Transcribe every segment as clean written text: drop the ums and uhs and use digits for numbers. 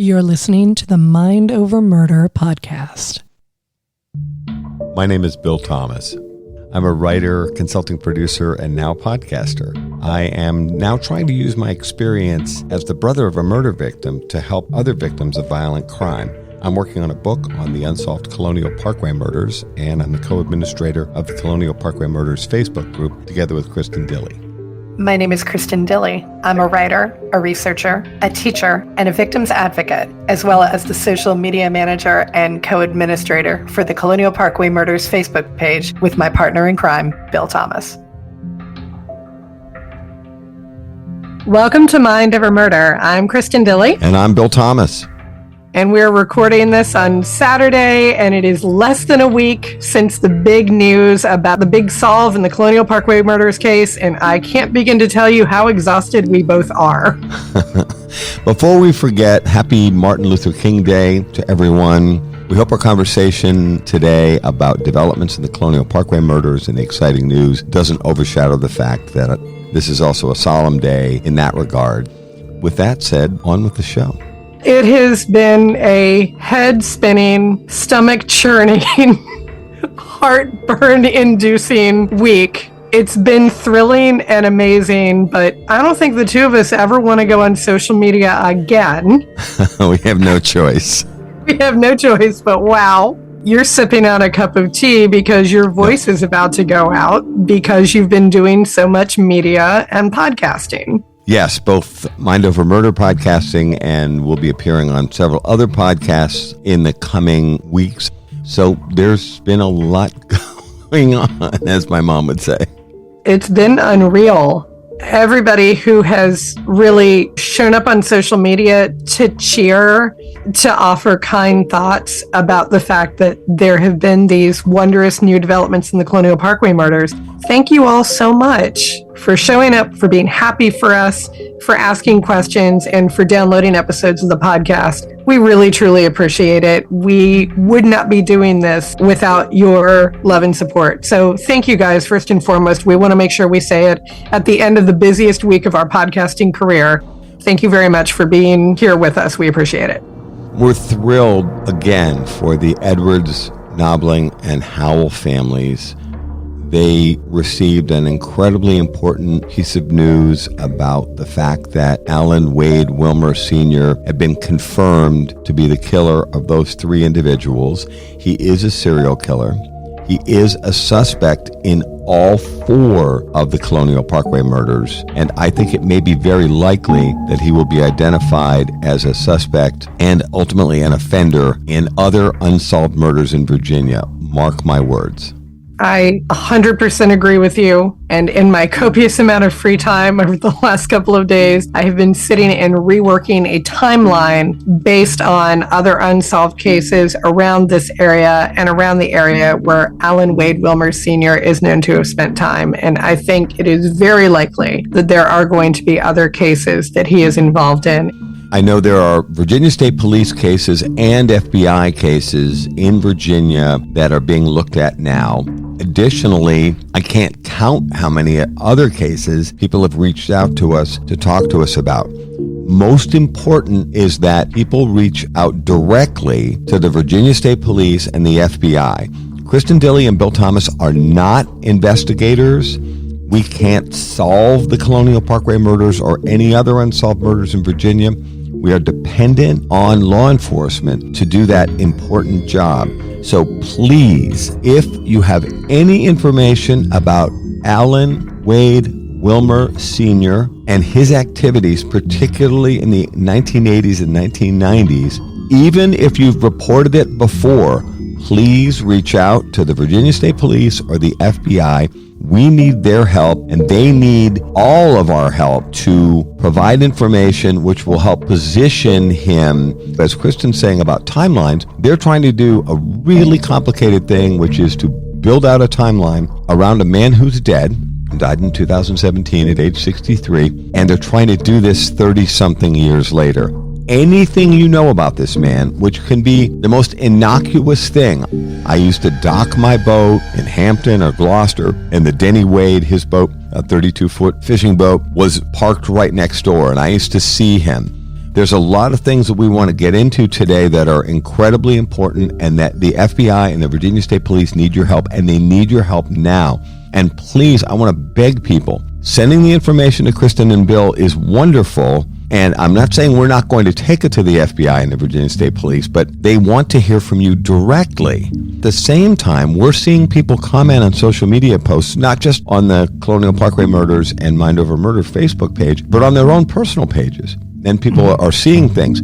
You're listening to the Mind Over Murder podcast. My name is Bill Thomas. I'm a writer, consulting producer, and now podcaster. I am now trying to use my experience as the brother of a murder victim to help other victims of violent crime. I'm working on a book on the unsolved Colonial Parkway Murders, and I'm the co-administrator of the Colonial Parkway Murders Facebook group, together with Kristin Dilley. My name is Kristin Dilley. I'm a writer, a researcher, a teacher, and a victims advocate, as well as the social media manager and co-administrator for the Colonial Parkway Murders Facebook page with my partner in crime, Bill Thomas. Welcome to Mind Over Murder. I'm Kristin Dilley. And I'm Bill Thomas. And we're recording this on Saturday, and it is less than a week since the big news about the big solve in the Colonial Parkway Murders case, and I can't begin to tell you how exhausted we both are. Before we forget, happy Martin Luther King Day to everyone. We hope our conversation today about developments in the Colonial Parkway Murders and the exciting news doesn't overshadow the fact that this is also a solemn day in that regard. With that said, on with the show. It has been a head-spinning, stomach-churning, heartburn-inducing week. It's been thrilling and amazing, but I don't think the two of us ever want to go on social media again. We have no choice. We have no choice, but wow. You're sipping on a cup of tea because your voice is about to go out because you've been doing so much media and podcasting. Yes, both Mind Over Murder podcasting, and we'll be appearing on several other podcasts in the coming weeks. So there's been a lot going on, as my mom would say. It's been unreal. Everybody who has really shown up on social media to cheer, to offer kind thoughts about the fact that there have been these wondrous new developments in the Colonial Parkway Murders. Thank you all so much for showing up, for being happy for us, for asking questions, and for downloading episodes of the podcast. We really, truly appreciate it. We would not be doing this without your love and support. So thank you guys, first and foremost. We want to make sure we say it at the end of the busiest week of our podcasting career. Thank you very much for being here with us. We appreciate it. We're thrilled again for the Edwards, Knobling, and Howell families. They received an incredibly important piece of news about the fact that Alan Wade Wilmer Sr. had been confirmed to be the killer of those three individuals. He is a serial killer. He is a suspect in all four of the Colonial Parkway murders, and I think it may be very likely that he will be identified as a suspect and ultimately an offender in other unsolved murders in Virginia. Mark my words. I 100% agree with you. And in my copious amount of free time over the last couple of days, I have been sitting and reworking a timeline based on other unsolved cases around this area and around the area where Alan Wade Wilmer Sr. is known to have spent time. And I think it is very likely that there are going to be other cases that he is involved in. I know there are Virginia State Police cases and FBI cases in Virginia that are being looked at now. Additionally, I can't count how many other cases people have reached out to us to talk to us about. Most important is that people reach out directly to the Virginia State Police and the FBI. Kristin Dilley and Bill Thomas are not investigators. We can't solve the Colonial Parkway murders or any other unsolved murders in Virginia. We are dependent on law enforcement to do that important job. So please, if you have any information about Alan Wade Wilmer Sr. and his activities, particularly in the 1980s and 1990s, even if you've reported it before, please reach out to the Virginia State Police or the FBI. We need their help, and they need all of our help to provide information which will help position him. As Kristin's saying about timelines, they're trying to do a really complicated thing, which is to build out a timeline around a man who's dead, died in 2017 at age 63, and they're trying to do this 30-something years later. Anything you know about this man, which can be the most innocuous thing. I used to dock my boat in Hampton or Gloucester, and the Denny Wade, his boat, a 32-foot fishing boat, was parked right next door, and I used to see him. There's a lot of things that we want to get into today that are incredibly important, and that the FBI and the Virginia State Police need your help, and they need your help now. And please, I want to beg people, sending the information to Kristin and Bill is wonderful. And I'm not saying we're not going to take it to the FBI and the Virginia State Police, but they want to hear from you directly. At the same time, we're seeing people comment on social media posts, not just on the Colonial Parkway Murders and Mind Over Murder Facebook page, but on their own personal pages. And people are seeing things.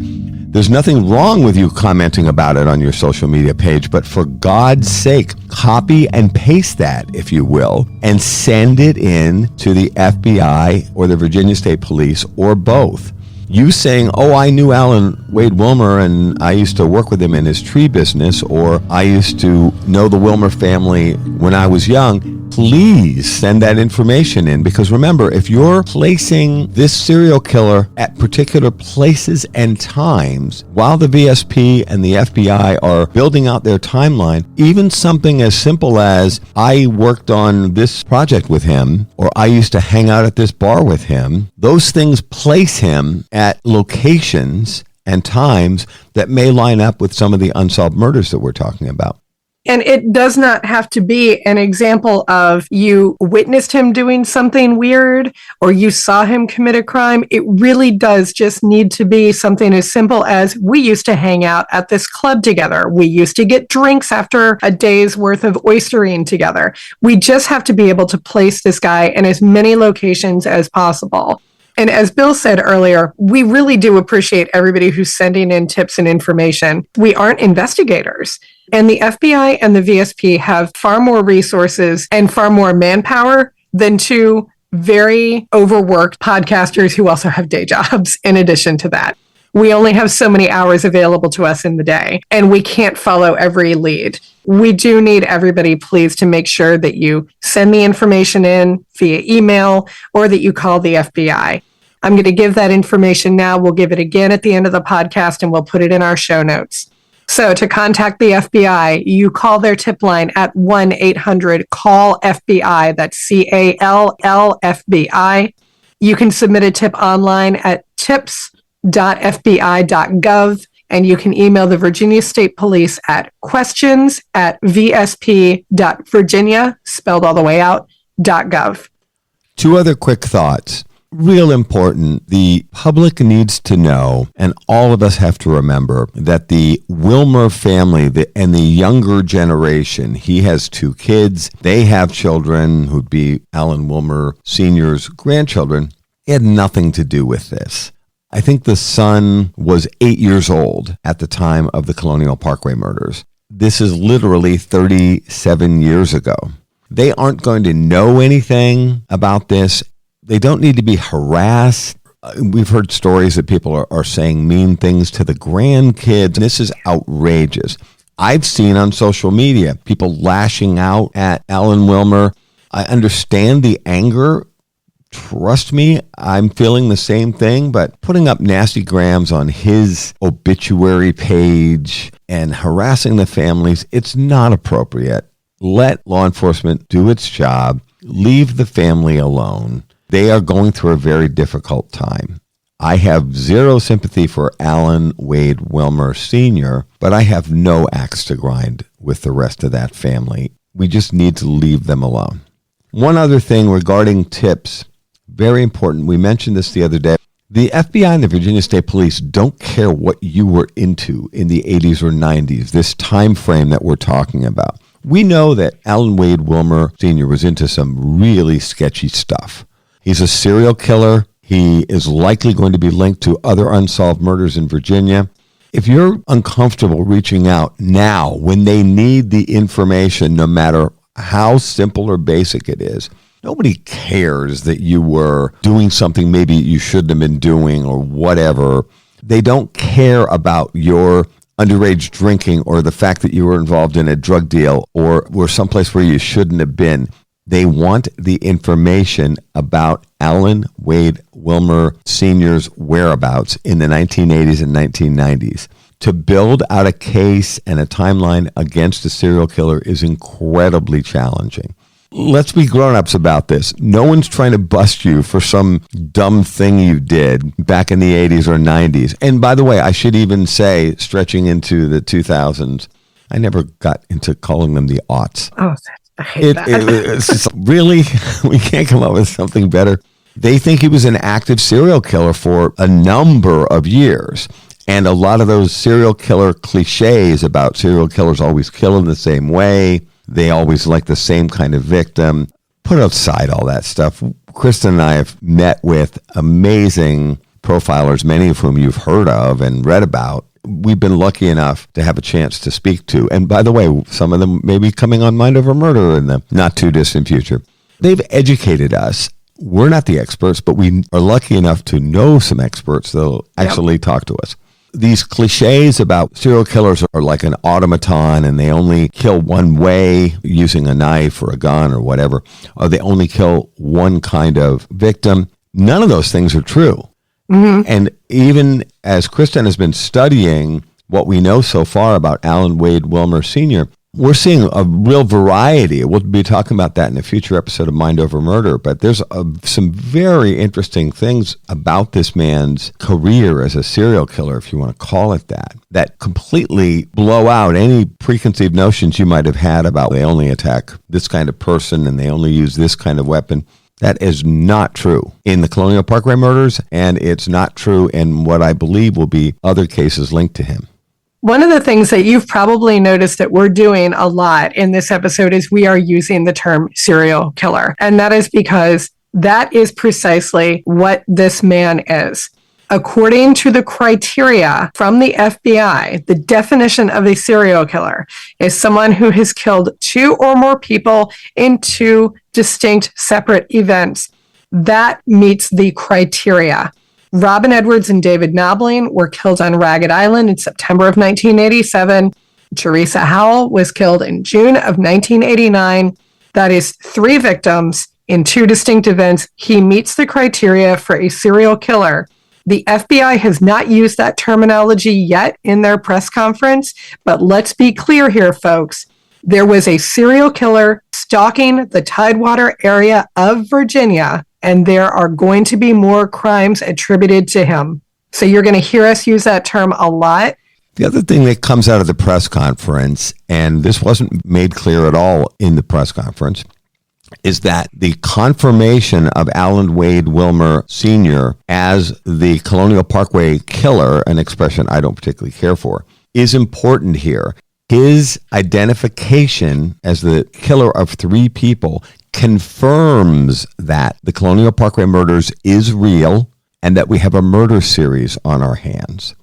There's nothing wrong with you commenting about it on your social media page, but for God's sake, copy and paste that, if you will, and send it in to the FBI or the Virginia State Police or both. You saying, oh, I knew Alan Wade Wilmer and I used to work with him in his tree business, or I used to know the Wilmer family when I was young, please send that information in. Because remember, if you're placing this serial killer at particular places and times while the VSP and the FBI are building out their timeline, even something as simple as I worked on this project with him, or I used to hang out at this bar with him, those things place him at locations and times that may line up with some of the unsolved murders that we're talking about. And it does not have to be an example of you witnessed him doing something weird or you saw him commit a crime. It really does just need to be something as simple as we used to hang out at this club together. We used to get drinks after a day's worth of oystering together. We just have to be able to place this guy in as many locations as possible. And as Bill said earlier, we really do appreciate everybody who's sending in tips and information. We aren't investigators. And the FBI and the VSP have far more resources and far more manpower than two very overworked podcasters who also have day jobs in addition to that. We only have so many hours available to us in the day, and we can't follow every lead. We do need everybody, please, to make sure that you send the information in via email or that you call the FBI. I'm going to give that information now. We'll give it again at the end of the podcast, and we'll put it in our show notes. So to contact the FBI, you call their tip line at 1-800-CALL-FBI. That's CALL-FBI. You can submit a tip online at tips.fbi.gov, and you can email the Virginia State Police at questions@vsp.virginia, spelled all the way out, .gov. Two other quick thoughts. Real important. The public needs to know, and all of us have to remember, that the Wilmer family and the younger generation, he has 2 kids, they have children who'd be Alan Wilmer Sr.'s grandchildren. It had nothing to do with this. I think the son was 8 years old at the time of the Colonial Parkway murders. This is literally 37 years ago. They aren't going to know anything about this. They don't need to be harassed. We've heard stories that people are saying mean things to the grandkids. This is outrageous. I've seen on social media people lashing out at Alan Wilmer. I understand the anger. Trust me, I'm feeling the same thing, but putting up nasty grams on his obituary page and harassing the families, it's not appropriate. Let law enforcement do its job. Leave the family alone. They are going through a very difficult time. I have zero sympathy for Alan Wade Wilmer Sr., but I have no axe to grind with the rest of that family. We just need to leave them alone. One other thing regarding tips, very important. We mentioned this the other day. The FBI and the Virginia State Police don't care what you were into in the 80s or 90s, this time frame that we're talking about. We know that Alan Wade Wilmer Sr. was into some really sketchy stuff. He's a serial killer. He is likely going to be linked to other unsolved murders in Virginia. If you're uncomfortable reaching out now when they need the information, no matter how simple or basic it is, nobody cares that you were doing something maybe you shouldn't have been doing or whatever. They don't care about your underage drinking or the fact that you were involved in a drug deal or were someplace where you shouldn't have been. They want the information about Alan Wade Wilmer Sr.'s whereabouts in the 1980s and 1990s. To build out a case and a timeline against a serial killer is incredibly challenging. let's be grown-ups about this. No one's trying to bust you for some dumb thing you did back in the 80s or 90s. And by the way, I should even say, stretching into the 2000s, I never got into calling them the aughts. Oh, I hate that. It's just, really? We can't come up with something better. They think he was an active serial killer for a number of years. And a lot of those serial killer cliches about serial killers always kill in the same way. They always like the same kind of victim. Put aside all that stuff. Kristin and I have met with amazing profilers, many of whom you've heard of and read about. We've been lucky enough to have a chance to speak to. And by the way, some of them may be coming on Mind Over Murder in the not too distant future. They've educated us. We're not the experts, but we are lucky enough to know some experts that'll actually talk to us. These cliches about serial killers are like an automaton and they only kill one way using a knife or a gun or whatever, or they only kill one kind of victim. None of those things are true. Mm-hmm. And even as Kristin has been studying what we know so far about Alan Wade Wilmer Sr., we're seeing a real variety. We'll be talking about that in a future episode of Mind Over Murder, but there's some very interesting things about this man's career as a serial killer, if you want to call it that, that completely blow out any preconceived notions you might have had about they only attack this kind of person and they only use this kind of weapon. That is not true in the Colonial Parkway murders, and it's not true in what I believe will be other cases linked to him. One of the things that you've probably noticed that we're doing a lot in this episode is we are using the term serial killer. And that is because that is precisely what this man is. According to the criteria from the FBI, the definition of a serial killer is someone who has killed 2 or more people in 2 distinct separate events. That meets the criteria. Robin Edwards and David Knobling were killed on Ragged Island in September of 1987. Teresa Howell was killed in June of 1989. That is 3 victims in 2 distinct events. He meets the criteria for a serial killer. The FBI has not used that terminology yet in their press conference, but let's be clear here, folks. There was a serial killer stalking the Tidewater area of Virginia, and there are going to be more crimes attributed to him. So you're going to hear us use that term a lot. The other thing that comes out of the press conference, and this wasn't made clear at all in the press conference, is that the confirmation of Alan Wade Wilmer Sr. as the Colonial Parkway killer, an expression I don't particularly care for, is important here. His identification as the killer of 3 people confirms that the Colonial Parkway murders is real and that we have a murder series on our hands.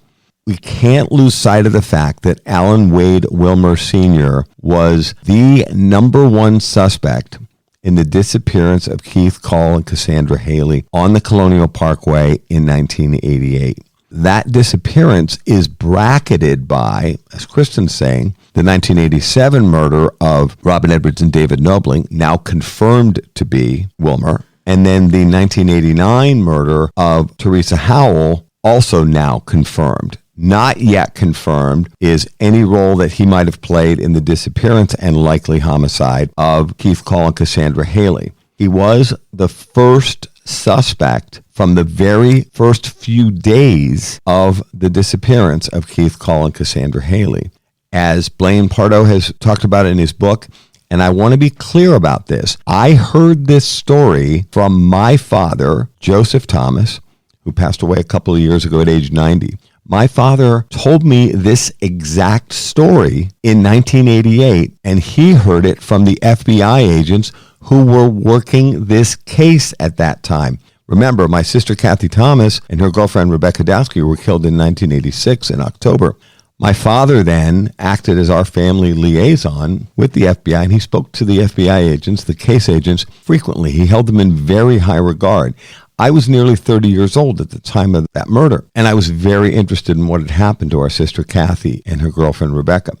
We can't lose sight of the fact that Alan Wade Wilmer Sr. was the number 1 suspect in the disappearance of Keith Call and Cassandra Hailey on the Colonial Parkway in 1988. That disappearance is bracketed by, as Kristin's saying, the 1987 murder of Robin Edwards and David Knobling, now confirmed to be Wilmer, and then the 1989 murder of Teresa Howell, also now confirmed. Not yet confirmed is any role that he might have played in the disappearance and likely homicide of Keith Call and Cassandra Hailey. He was the first suspect from the very first few days of the disappearance of Keith Call and Cassandra Hailey. As Blaine Pardo has talked about in his book, and I want to be clear about this, I heard this story from my father, Joseph Thomas, who passed away a couple of years ago at age 90. My father told me this exact story in 1988, and he heard it from the FBI agents who were working this case at that time. Remember, my sister Kathy Thomas and her girlfriend Rebecca Dowski were killed in 1986 in October. My father then acted as our family liaison with the FBI, and he spoke to the FBI agents, the case agents, frequently. He held them in very high regard. I was nearly 30 years old at the time of that murder, and I was very interested in what had happened to our sister Kathy and her girlfriend Rebecca.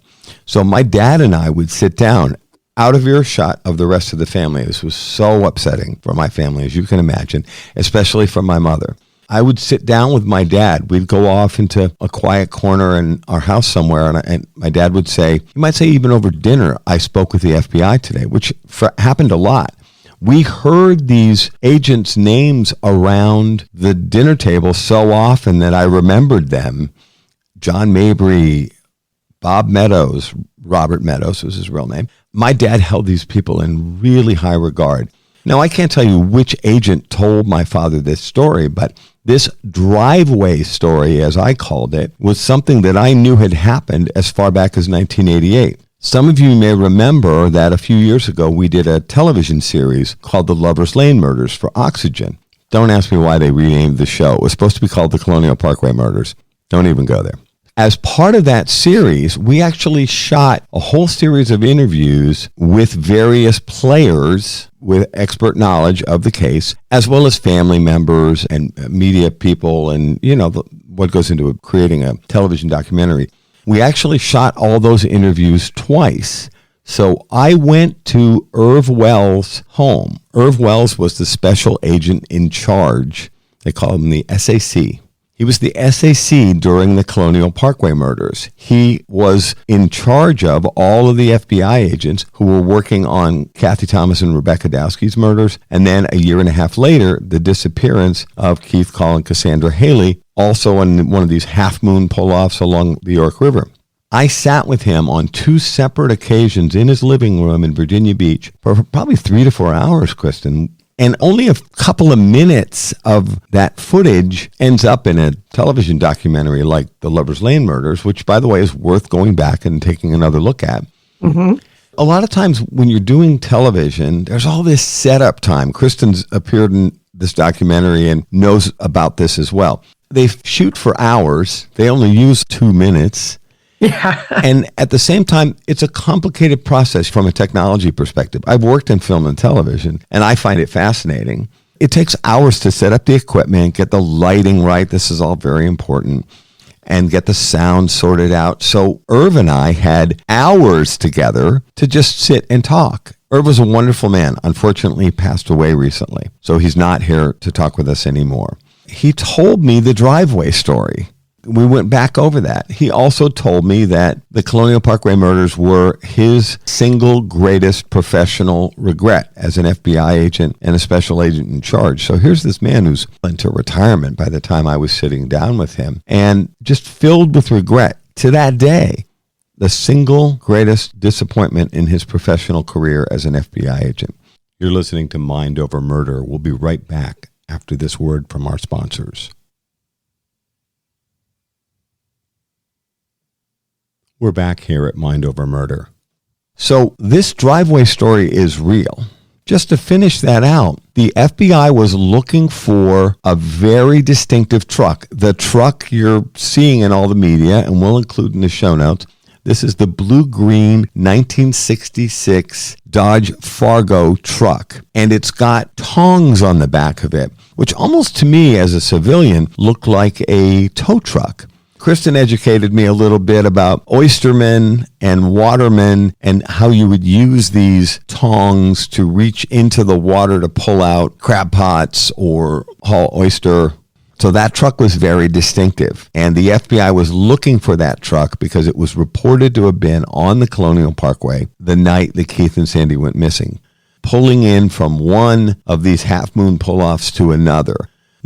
So my dad and I would sit down out of earshot of the rest of the family. This was so upsetting for my family, as you can imagine, especially for my mother. I would sit down with my dad. We'd go off into a quiet corner in our house somewhere, and my dad would say, he might say even over dinner, I spoke with the FBI today, which happened a lot. We heard these agents' names around the dinner table so often that I remembered them. John Mabry, Bob Meadows, Robert Meadows was his real name. My dad held these people in really high regard. Now, I can't tell you which agent told my father this story, but this driveway story, as I called it, was something that I knew had happened as far back as 1988. Some of you may remember that a few years ago, we did a television series called The Lover's Lane Murders for Oxygen. Don't ask me why they renamed the show. It was supposed to be called The Colonial Parkway Murders. Don't even go there. As part of that series, we actually shot a whole series of interviews with various players with expert knowledge of the case, as well as family members and media people and, what goes into creating a television documentary. We actually shot all those interviews twice. So I went to Irv Wells' home. Irv Wells was the special agent in charge. They call him the SAC. He was the SAC during the Colonial Parkway murders. He was in charge of all of the FBI agents who were working on Kathy Thomas and Rebecca Dowski's murders. And then a year and a half later, the disappearance of Keith Call and Cassandra Hailey, also on one of these half-moon pull-offs along the York River. I sat with him on two separate occasions in his living room in Virginia Beach for probably 3 to 4 hours, Kristin. And only a couple of minutes of that footage ends up in a television documentary like The Lover's Lane Murders, which, by the way, is worth going back and taking another look at. Mm-hmm. A lot of times when you're doing television, there's all this setup time. Kristin's appeared in this documentary and knows about this as well. They shoot for hours. They only use 2 minutes. Yeah. And at the same time, it's a complicated process from a technology perspective. I've worked in film and television, and I find it fascinating. It takes hours to set up the equipment, get the lighting right. This is all very important. And get the sound sorted out. So Irv and I had hours together to just sit and talk. Irv was a wonderful man. Unfortunately, he passed away recently. So he's not here to talk with us anymore. He told me the driveway story. We went back over that. He also told me that the Colonial Parkway murders were his single greatest professional regret as an FBI agent and a special agent in charge. So here's this man who's into retirement by the time I was sitting down with him and just filled with regret to that day. The single greatest disappointment in his professional career as an FBI agent. You're listening to Mind Over Murder. We'll be right back after this word from our sponsors. We're back here at Mind Over Murder. So this driveway story is real. Just to finish that out, the FBI was looking for a very distinctive truck. The truck you're seeing in all the media, and we'll include in the show notes. This is the blue-green 1966 Dodge Fargo truck. And it's got tongs on the back of it, which almost to me as a civilian looked like a tow truck. Kristin educated me a little bit about oystermen and watermen and how you would use these tongs to reach into the water to pull out crab pots or haul oyster. So that truck was very distinctive. And the FBI was looking for that truck because it was reported to have been on the Colonial Parkway the night that Keith and Sandy went missing, pulling in from one of these half-moon pull-offs to another.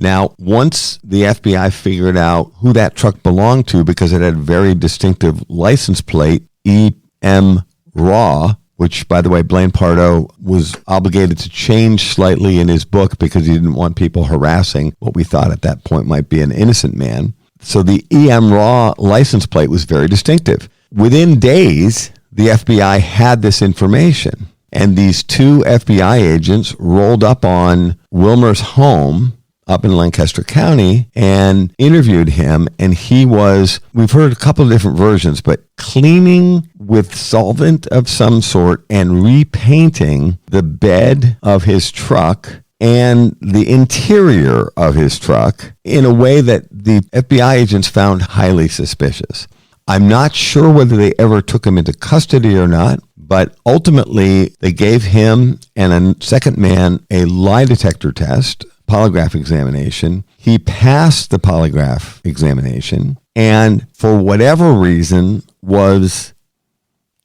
Now, once the FBI figured out who that truck belonged to, because it had a very distinctive license plate, E.M. Raw, which, by the way, Blaine Pardo was obligated to change slightly in his book because he didn't want people harassing what we thought at that point might be an innocent man. So the E.M. Raw license plate was very distinctive. Within days, the FBI had this information, and these two FBI agents rolled up on Wilmer's home up in Lancaster County and interviewed him. And he was, we've heard a couple of different versions, but cleaning with solvent of some sort and repainting the bed of his truck and the interior of his truck in a way that the FBI agents found highly suspicious. I'm not sure whether they ever took him into custody or not, but ultimately they gave him and a second man a lie detector test. polygraph examination. He passed the polygraph examination and for whatever reason was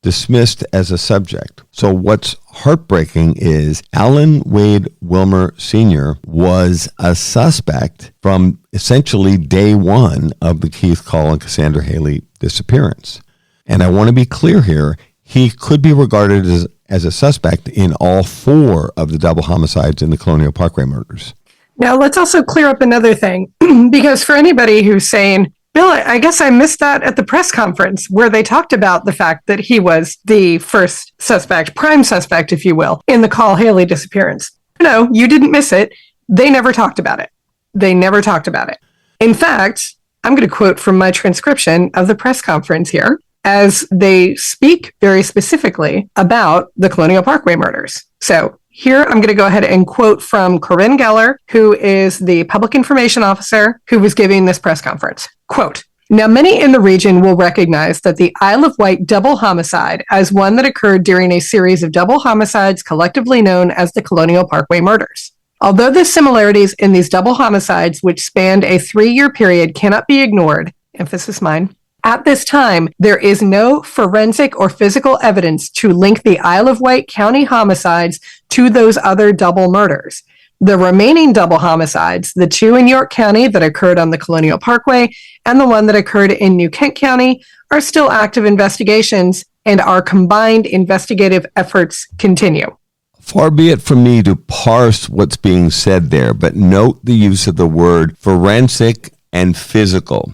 dismissed as a subject. So what's heartbreaking is Alan Wade Wilmer Sr. was a suspect from essentially day one of the Keith Call and Cassandra Hailey disappearance. And I want to be clear here, he could be regarded as a suspect in all 4 of the double homicides in the Colonial Parkway murders. Now, let's also clear up another thing, because for anybody who's saying, Bill, I guess I missed that at the press conference where they talked about the fact that he was the first suspect, prime suspect, if you will, in the Call Hailey disappearance. No, you didn't miss it. They never talked about it. They never talked about it. In fact, I'm going to quote from my transcription of the press conference here as they speak very specifically about the Colonial Parkway murders. So here, I'm going to go ahead and quote from Corinne Geller, who is the public information officer who was giving this press conference. Quote, "Now, many in the region will recognize that the Isle of Wight double homicide as one that occurred during a series of double homicides collectively known as the Colonial Parkway murders. Although the similarities in these double homicides, which spanned a 3-year period, cannot be ignored, emphasis mine, at this time, there is no forensic or physical evidence to link the Isle of Wight County homicides to those other double murders. The remaining double homicides, the 2 in York County that occurred on the Colonial Parkway and the one that occurred in New Kent County, are still active investigations and our combined investigative efforts continue." Far be it from me to parse what's being said there, but note the use of the word forensic and physical.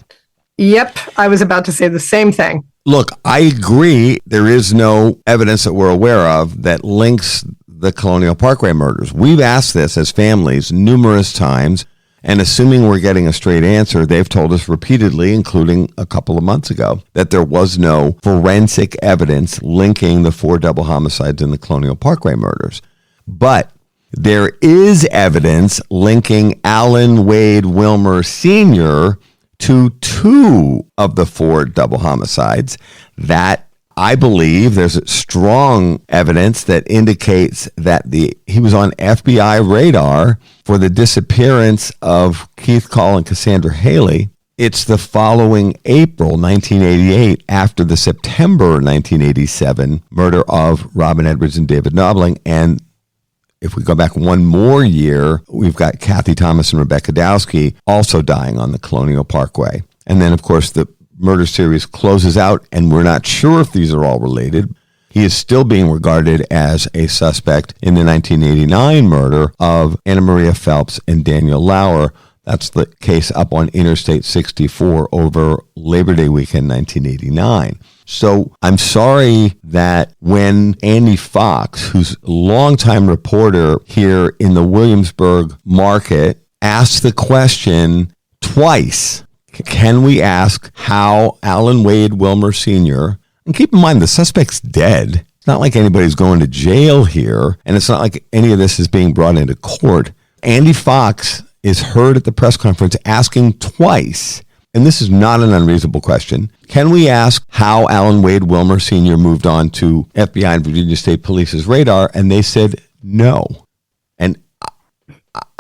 Yep, I was about to say the same thing. Look, I agree there is no evidence that we're aware of that links the Colonial Parkway murders. We've asked this as families numerous times, and assuming we're getting a straight answer, they've told us repeatedly, including a couple of months ago, that there was no forensic evidence linking the 4 double homicides in the Colonial Parkway murders. But there is evidence linking Alan Wade Wilmer Sr. to 2 of the 4 double homicides that I believe there's strong evidence that indicates that he was on FBI radar for the disappearance of Keith Call and Cassandra Hailey. It's the following April 1988, after the September 1987 murder of Robin Edwards and David Knobling. And if we go back one more year, we've got Kathy Thomas and Rebecca Dowski also dying on the Colonial Parkway. And then, of course, the murder series closes out, and we're not sure if these are all related. He is still being regarded as a suspect in the 1989 murder of Anna Maria Phelps and Daniel Lauer. That's the case up on Interstate 64 over Labor Day weekend 1989. So I'm sorry that when Andy Fox, who's a longtime reporter here in the Williamsburg market, asked the question twice, can we ask how Alan Wade Wilmer Sr., and keep in mind the suspect's dead. It's not like anybody's going to jail here, and it's not like any of this is being brought into court. Andy Fox is heard at the press conference asking twice, and this is not an unreasonable question, can we ask how Alan Wade Wilmer Sr. moved on to FBI and Virginia State Police's radar? And they said no. And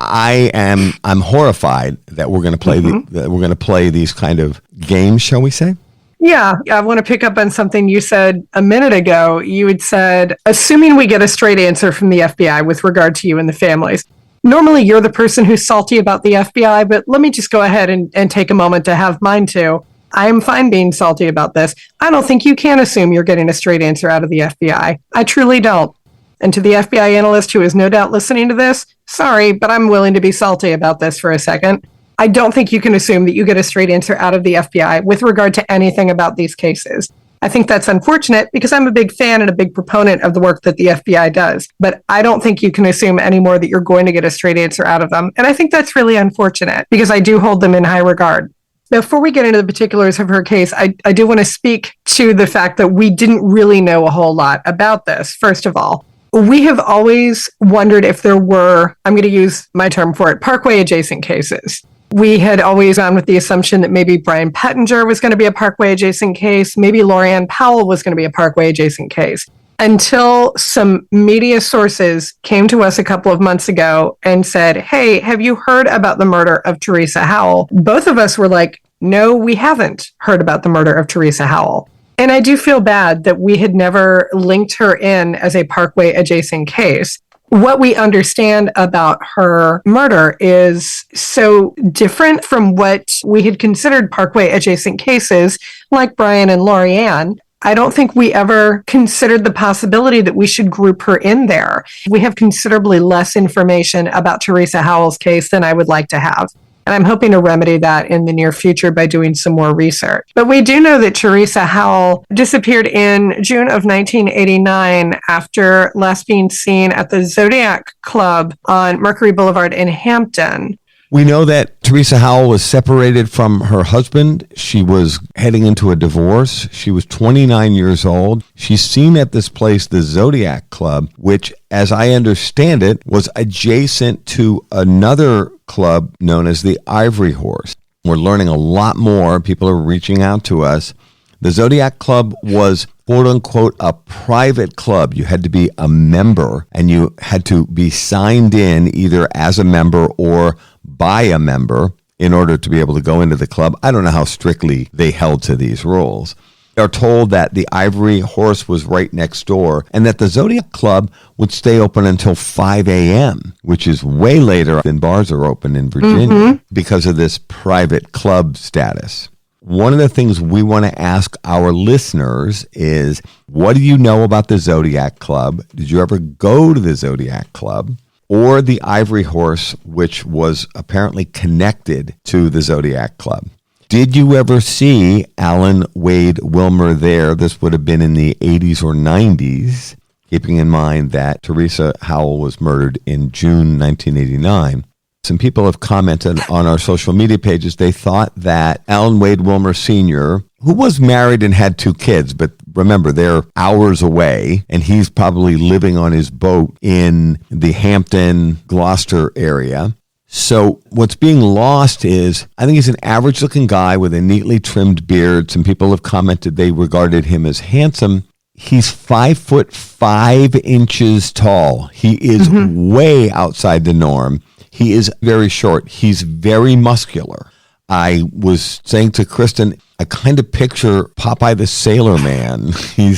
I'm horrified that we're going to play that we're going to play these kind of games, shall we say? Yeah, I want to pick up on something you said a minute ago. You had said, assuming we get a straight answer from the FBI with regard to you and the families. Normally, you're the person who's salty about the FBI, but let me just go ahead and take a moment to have mine too. I am fine being salty about this. I don't think you can assume you're getting a straight answer out of the FBI. I truly don't. And to the FBI analyst who is no doubt listening to this, sorry, but I'm willing to be salty about this for a second. I don't think you can assume that you get a straight answer out of the FBI with regard to anything about these cases. I think that's unfortunate because I'm a big fan and a big proponent of the work that the FBI does. But I don't think you can assume anymore that you're going to get a straight answer out of them. And I think that's really unfortunate because I do hold them in high regard. Before we get into the particulars of her case, I do want to speak to the fact that we didn't really know a whole lot about this, first of all. We have always wondered if there were, I'm going to use my term for it, Parkway adjacent cases. We had always gone with the assumption that maybe Brian Pettinger was going to be a Parkway adjacent case. Maybe Lorianne Powell was going to be a Parkway adjacent case. until some media sources came to us a couple of months ago and said, hey, have you heard about the murder of Teresa Howell? Both of us were like, no, we haven't heard about the murder of Teresa Howell. And I do feel bad that we had never linked her in as a Parkway adjacent case. What we understand about her murder is so different from what we had considered Parkway adjacent cases like Brian and Lorianne. I don't think we ever considered the possibility that we should group her in there. We have considerably less information about Teresa Howell's case than I would like to have. And I'm hoping to remedy that in the near future by doing some more research. But we do know that Teresa Howell disappeared in June of 1989 after last being seen at the Zodiac Club on Mercury Boulevard in Hampton. We know that Teresa Howell was separated from her husband. She was heading into a divorce. She was 29 years old. She's seen at this place, the Zodiac Club, which, as I understand it, was adjacent to another club known as the Ivory Horse. We're learning a lot more. People are reaching out to us. The Zodiac Club was, quote unquote, a private club. You had to be a member and you had to be signed in either as a member or by a member in order to be able to go into the club. I don't know how strictly they held to these rules. They are told that the Ivory Horse was right next door and that the Zodiac Club would stay open until 5 a.m., which is way later than bars are open in Virginia because of this private club status. One of the things we want to ask our listeners is, what do you know about the Zodiac Club? Did you ever go to the Zodiac Club? Or the Ivory Horse, which was apparently connected to the Zodiac Club. Did you ever see Alan Wade Wilmer there? This would have been in the 80s or 90s, keeping in mind that Teresa Howell was murdered in June 1989. Some people have commented on our social media pages. They thought that Alan Wade Wilmer Sr., who was married and had 2 kids, but remember, they're hours away, and he's probably living on his boat in the Hampton, Gloucester area. So what's being lost is, I think he's an average-looking guy with a neatly trimmed beard. Some people have commented they regarded him as handsome. He's 5'5" tall. He is way outside the norm. He is very short. He's very muscular. I was saying to Kristin, I kind of picture Popeye the Sailor Man. He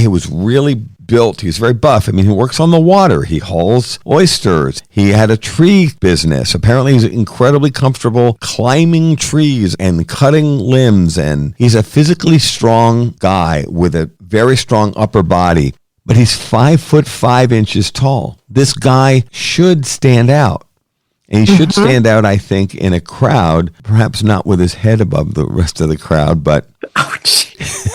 was really built. He's very buff. I mean, he works on the water. He hauls oysters. He had a tree business. Apparently, he's incredibly comfortable climbing trees and cutting limbs. And he's a physically strong guy with a very strong upper body. But he's 5'5" tall. This guy should stand out. And he should stand out, I think, in a crowd, perhaps not with his head above the rest of the crowd, but... Oh, geez.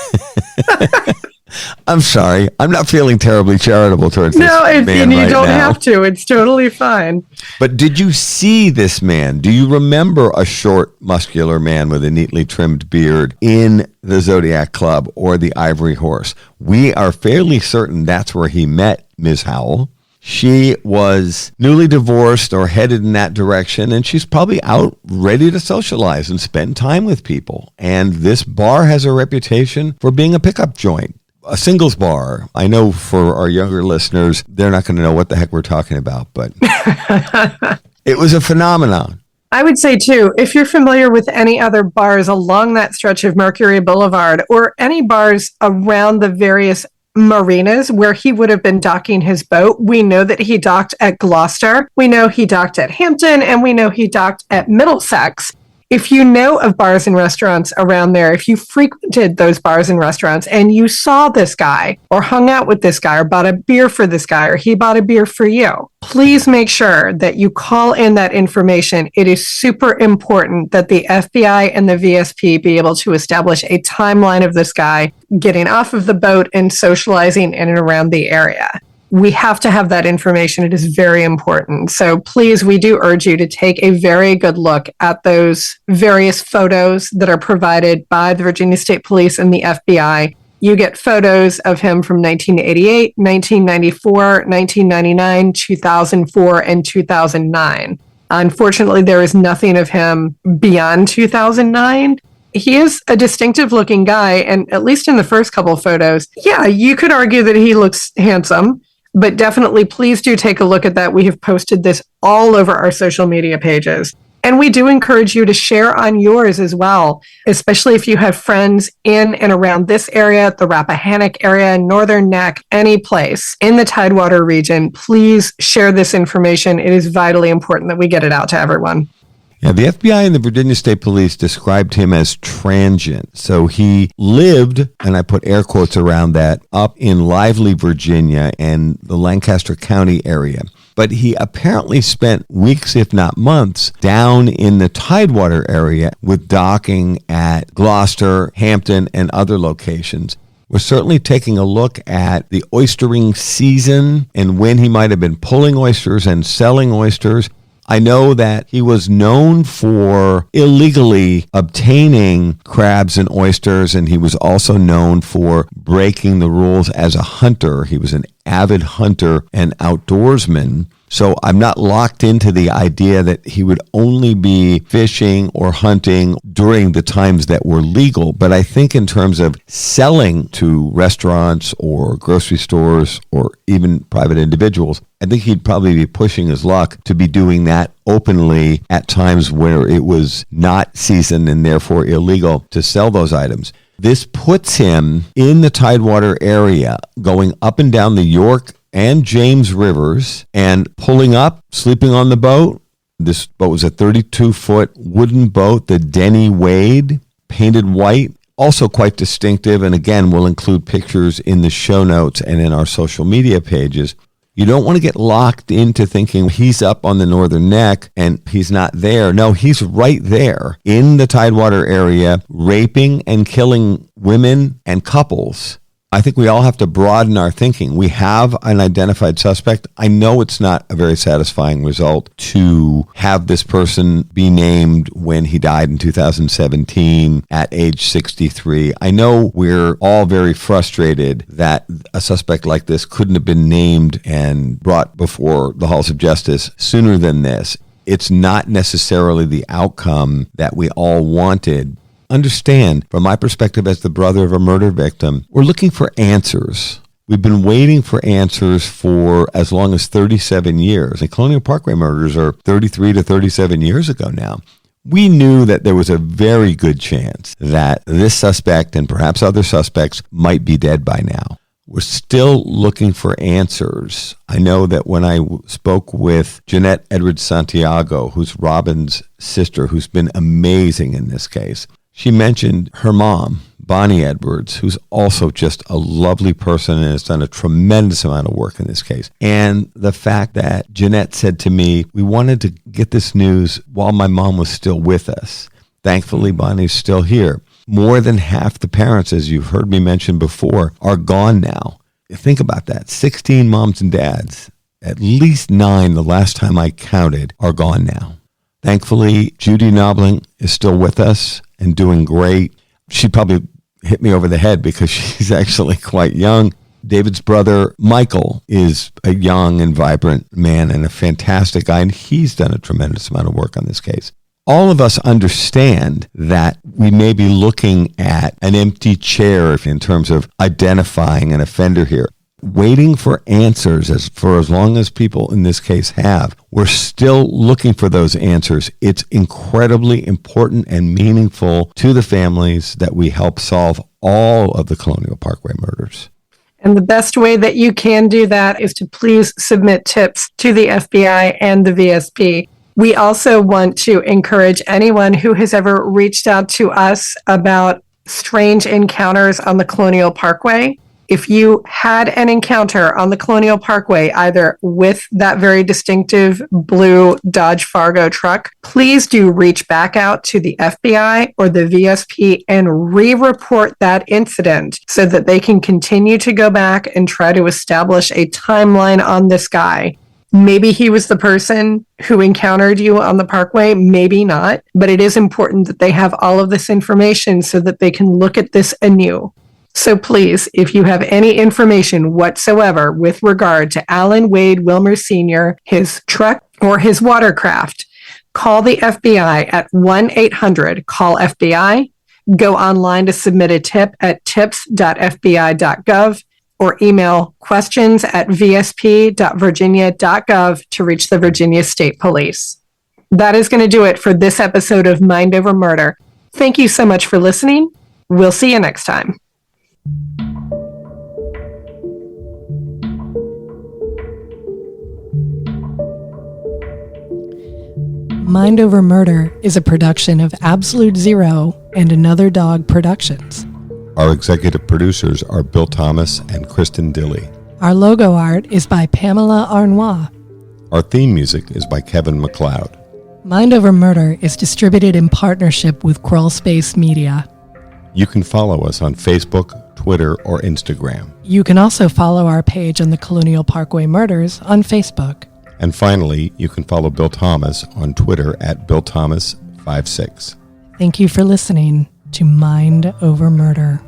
I'm sorry. I'm not feeling terribly charitable towards this man and you right don't now. have to. It's totally fine. But did you see this man? Do you remember a short, muscular man with a neatly trimmed beard in the Zodiac Club or the Ivory Horse? We are fairly certain that's where he met Ms. Howell. She was newly divorced or headed in that direction, and she's probably out ready to socialize and spend time with people. And this bar has a reputation for being a pickup joint, a singles bar. I know for our younger listeners, they're not going to know what the heck we're talking about, but it was a phenomenon. I would say, too, if you're familiar with any other bars along that stretch of Mercury Boulevard or any bars around the various marinas where he would have been docking his boat. We know that he docked at Gloucester. We know he docked at Hampton, and we know he docked at Middlesex. If you know of bars and restaurants around there, if you frequented those bars and restaurants and you saw this guy or hung out with this guy or bought a beer for this guy or he bought a beer for you, please make sure that you call in that information. It is super important that the FBI and the VSP be able to establish a timeline of this guy getting off of the boat and socializing in and around the area. We have to have that information. It is very important. So please, we do urge you to take a very good look at those various photos that are provided by the Virginia State Police and the FBI. You get photos of him from 1988, 1994, 1999, 2004, and 2009. Unfortunately, there is nothing of him beyond 2009. He is a distinctive looking guy, and at least in the first couple of photos, yeah, you could argue that he looks handsome, but definitely please do take a look at that. We have posted this all over our social media pages. And we do encourage you to share on yours as well, especially if you have friends in and around this area, the Rappahannock area, Northern Neck, any place in the Tidewater region. Please share this information. It is vitally important that we get it out to everyone. Yeah, the FBI and the Virginia State Police described him as transient. So he lived, and I put air quotes around that, up in Lively, Virginia and the Lancaster County area. But he apparently spent weeks, if not months, down in the Tidewater area with docking at Gloucester, Hampton, and other locations. We're certainly taking a look at the oystering season and when he might have been pulling oysters and selling oysters. I know that he was known for illegally obtaining crabs and oysters, and he was also known for breaking the rules as a hunter. He was an avid hunter and outdoorsman. So I'm not locked into the idea that he would only be fishing or hunting during the times that were legal. But I think in terms of selling to restaurants or grocery stores or even private individuals, I think he'd probably be pushing his luck to be doing that openly at times where it was not seasoned and therefore illegal to sell those items. This puts him in the Tidewater area, going up and down the York and James Rivers and pulling up, sleeping on the boat. This boat was a 32-foot wooden boat, the Denny Wade, painted white, also quite distinctive. And again, we'll include pictures in the show notes and in our social media pages. You don't want to get locked into thinking he's up on the Northern Neck and he's not there. No, he's right there in the Tidewater area, raping and killing women and couples. I think we all have to broaden our thinking. We have an identified suspect. I know it's not a very satisfying result to have this person be named when he died in 2017 at age 63. I know we're all very frustrated that a suspect like this couldn't have been named and brought before the halls of justice sooner than this. It's not necessarily the outcome that we all wanted. Understand, from my perspective as the brother of a murder victim, we're looking for answers. We've been waiting for answers for as long as 37 years. The Colonial Parkway Murders are 33 to 37 years ago now. We knew that there was a very good chance that this suspect and perhaps other suspects might be dead by now. We're still looking for answers. I know that when I spoke with Jeanette Edwards Santiago, who's Robin's sister, who's been amazing in this case, she mentioned her mom, Bonnie Edwards, who's also just a lovely person and has done a tremendous amount of work in this case. And the fact that Jeanette said to me, we wanted to get this news while my mom was still with us. Thankfully, Bonnie's still here. More than half the parents, as you've heard me mention before, are gone now. Think about that. 16 moms and dads, at least 9 the last time I counted, are gone now. Thankfully, Judy Knobling is still with us and doing great. She probably hit me over the head because she's actually quite young. David's brother, Michael, is a young and vibrant man and a fantastic guy, and he's done a tremendous amount of work on this case. All of us understand that we may be looking at an empty chair in terms of identifying an offender here. Waiting for answers for as long as people in this case have. We're still looking for those answers. It's incredibly important and meaningful to the families that we help solve all of the Colonial Parkway murders. And the best way that you can do that is to please submit tips to the FBI and the VSP. We also want to encourage anyone who has ever reached out to us about strange encounters on the Colonial Parkway. If you had an encounter on the Colonial Parkway, either with that very distinctive blue Dodge Fargo truck, please do reach back out to the FBI or the VSP and re-report that incident so that they can continue to go back and try to establish a timeline on this guy. Maybe he was the person who encountered you on the parkway, maybe not, but it is important that they have all of this information so that they can look at this anew. So please, if you have any information whatsoever with regard to Alan Wade Wilmer Sr., his truck, or his watercraft, call the FBI at 1-800-CALL-FBI. Go online to submit a tip at tips.fbi.gov or email questions@vsp.virginia.gov to reach the Virginia State Police. That is going to do it for this episode of Mind Over Murder. Thank you so much for listening. We'll see you next time. Mind Over Murder is a production of Absolute Zero and Another Dog Productions. Our executive producers are Bill Thomas and Kristin Dilley. Our logo art is by Pamela Arnois. Our theme music is by Kevin MacLeod. Mind Over Murder is distributed in partnership with Crawlspace Media. You can follow us on Facebook, Twitter, or Instagram. You can also follow our page on the Colonial Parkway Murders on Facebook. And finally, you can follow Bill Thomas on Twitter at BillThomas56. Thank you for listening to Mind Over Murder.